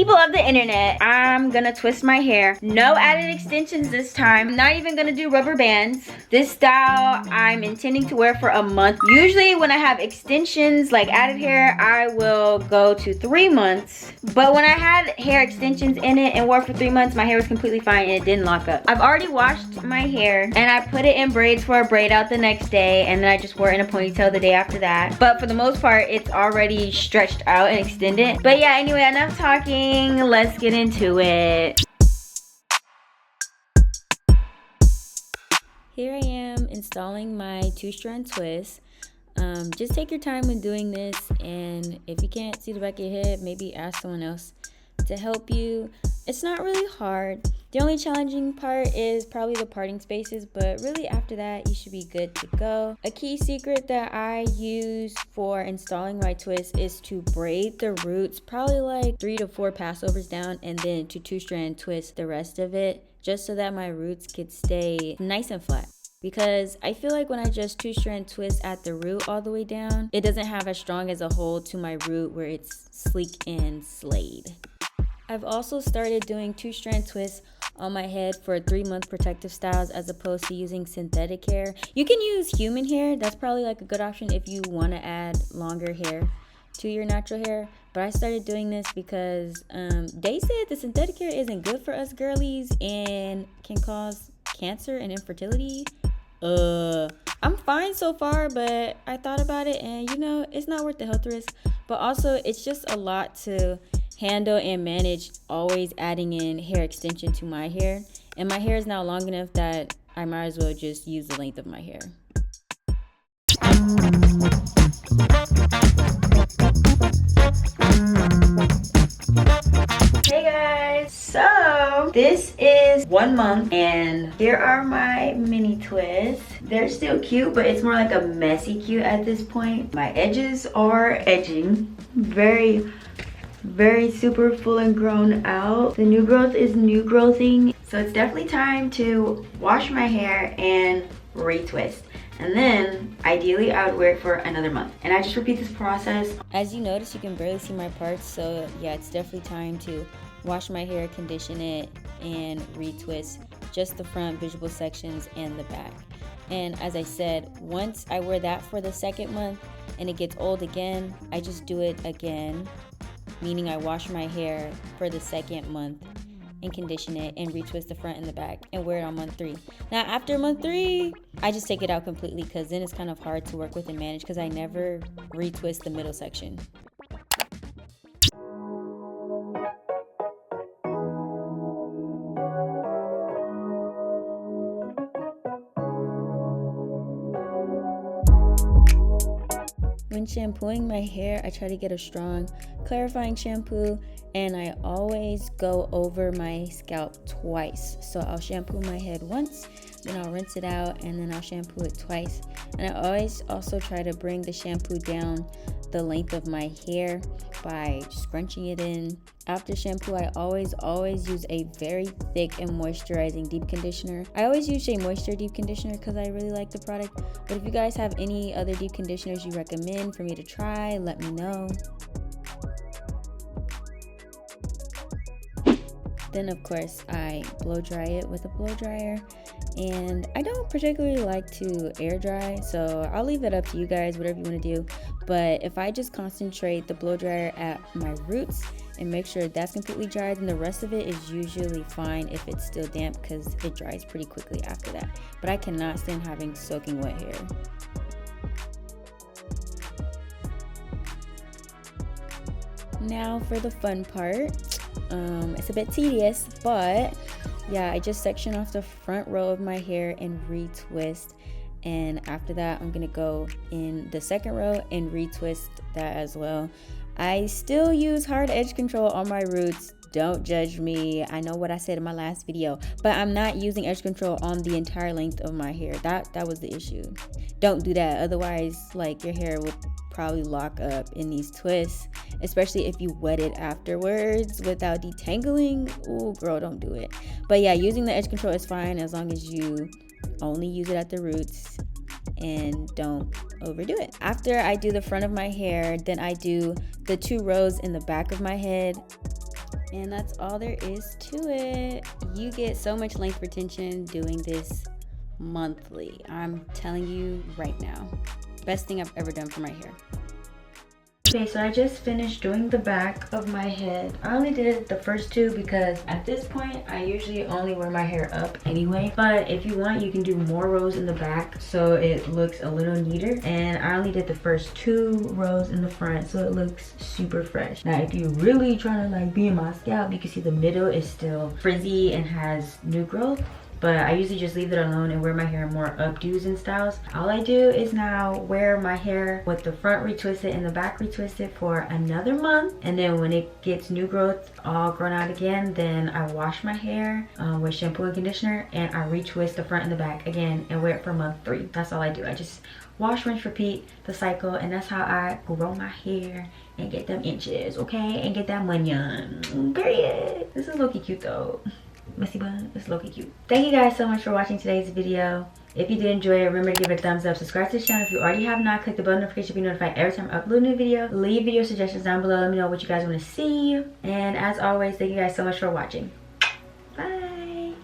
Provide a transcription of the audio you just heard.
People of the internet, I'm gonna twist my hair. No added extensions this time. I'm not even gonna do rubber bands. This style I'm intending to wear for a month. Usually when I have extensions like added hair, I will go to 3 months. But when I had hair extensions in it and wore for 3 months, my hair was completely fine and it didn't lock up. I've already washed my hair and I put it in braids for a braid out the next day, and then I just wore it in a ponytail the day after that. But for the most part, it's already stretched out and extended. But yeah, anyway, enough talking. Let's get into it. Here I am installing my 2-strand twist. Just take your time when doing this, and if you can't see the back of your head, maybe ask someone else to help you. It's not really hard. The only challenging part is probably the parting spaces, but really after that you should be good to go. A key secret that I use for installing my twist is to braid the roots probably like 3 to 4 passovers down, and then to 2-strand twist the rest of it, just so that my roots could stay nice and flat. Because I feel like when I just 2-strand twist at the root all the way down, it doesn't have as strong as a hold to my root where it's sleek and slayed. I've also started doing 2-strand twists on my head for 3-month protective styles as opposed to using synthetic hair. You can use human hair. That's probably like a good option if you want to add longer hair to your natural hair. But I started doing this because they said the synthetic hair isn't good for us girlies and can cause cancer and infertility. I'm fine so far, but I thought about it and it's not worth the health risk. But also it's just a lot to handle and manage, always adding in hair extension to my hair. And my hair is now long enough that I might as well just use the length of my hair. Hey guys, so this is 1 month and here are my mini twists. They're still cute, but it's more like a messy cute at this point. My edges are edging very super full and grown out. The new growth is new growthing, so it's definitely time to wash my hair and retwist. And then ideally I would wear it for another month, and I just repeat this process. As you notice, you can barely see my parts, so yeah, it's definitely time to wash my hair, condition it, and retwist just the front visible sections and the back. And as I said, once I wear that for the 2nd month and it gets old again, I just do it again, meaning I wash my hair for the 2nd month and condition it and retwist the front and the back and wear it on month 3. Now after month 3, I just take it out completely because then it's kind of hard to work with and manage because I never retwist the middle section. When shampooing my hair, I try to get a strong clarifying shampoo, and I always go over my scalp twice. So I'll shampoo my head once, then I'll rinse it out, and then I'll shampoo it twice. And I always also try to bring the shampoo down the length of my hair by scrunching it in. After shampoo, I always use a very thick and moisturizing deep conditioner. I always use Shea Moisture deep conditioner because I really like the product. But if you guys have any other deep conditioners you recommend for me to try, let me know. Then of course I blow dry it with a blow dryer, and I don't particularly like to air dry, so I'll leave that up to you guys, whatever you want to do. But if I just concentrate the blow dryer at my roots and make sure that's completely dry, then the rest of it is usually fine if it's still damp because it dries pretty quickly after that. But I cannot stand having soaking wet hair. Now for the fun part. It's a bit tedious, but yeah, I just section off the front row of my hair and retwist, and after that I'm gonna go in the 2nd row and retwist that as well. I still use hard edge control on my roots. Don't judge me, I know what I said in my last video, but I'm not using edge control on the entire length of my hair. That was the issue. Don't do that, otherwise like your hair will probably lock up in these twists, especially if you wet it afterwards without detangling. Ooh, girl, don't do it. But yeah, using the edge control is fine as long as you only use it at the roots and don't overdo it. After I do the front of my hair, then I do the 2 rows in the back of my head And that's all there is to it. You get so much length retention doing this monthly. I'm telling you right now. Best thing I've ever done for my hair. Okay, so I just finished doing the back of my head. I only did the first two because at this point, I usually only wear my hair up anyway. But if you want, you can do more rows in the back so it looks a little neater. And I only did the first 2 rows in the front so it looks super fresh. Now, if you're really trying to like be in my scalp, you can see the middle is still frizzy and has new growth. But I usually just leave it alone and wear my hair more updos and styles. All I do is now wear my hair with the front retwisted and the back retwisted for another month. And then when it gets new growth all grown out again, then I wash my hair with shampoo and conditioner and I retwist the front and the back again and wear it for month 3. That's all I do. I just wash, rinse, repeat the cycle, and that's how I grow my hair and get them inches, okay? And get that money on, period. This is low-key cute though. Messy bun, it's low-key cute. Thank you guys so much for watching today's video. If you did enjoy it, remember to give it a thumbs up, subscribe to the channel if you already have not, click the bell notification to be notified every time I upload a new video. Leave video suggestions down below, let me know what you guys want to see. And as always, thank you guys so much for watching. Bye.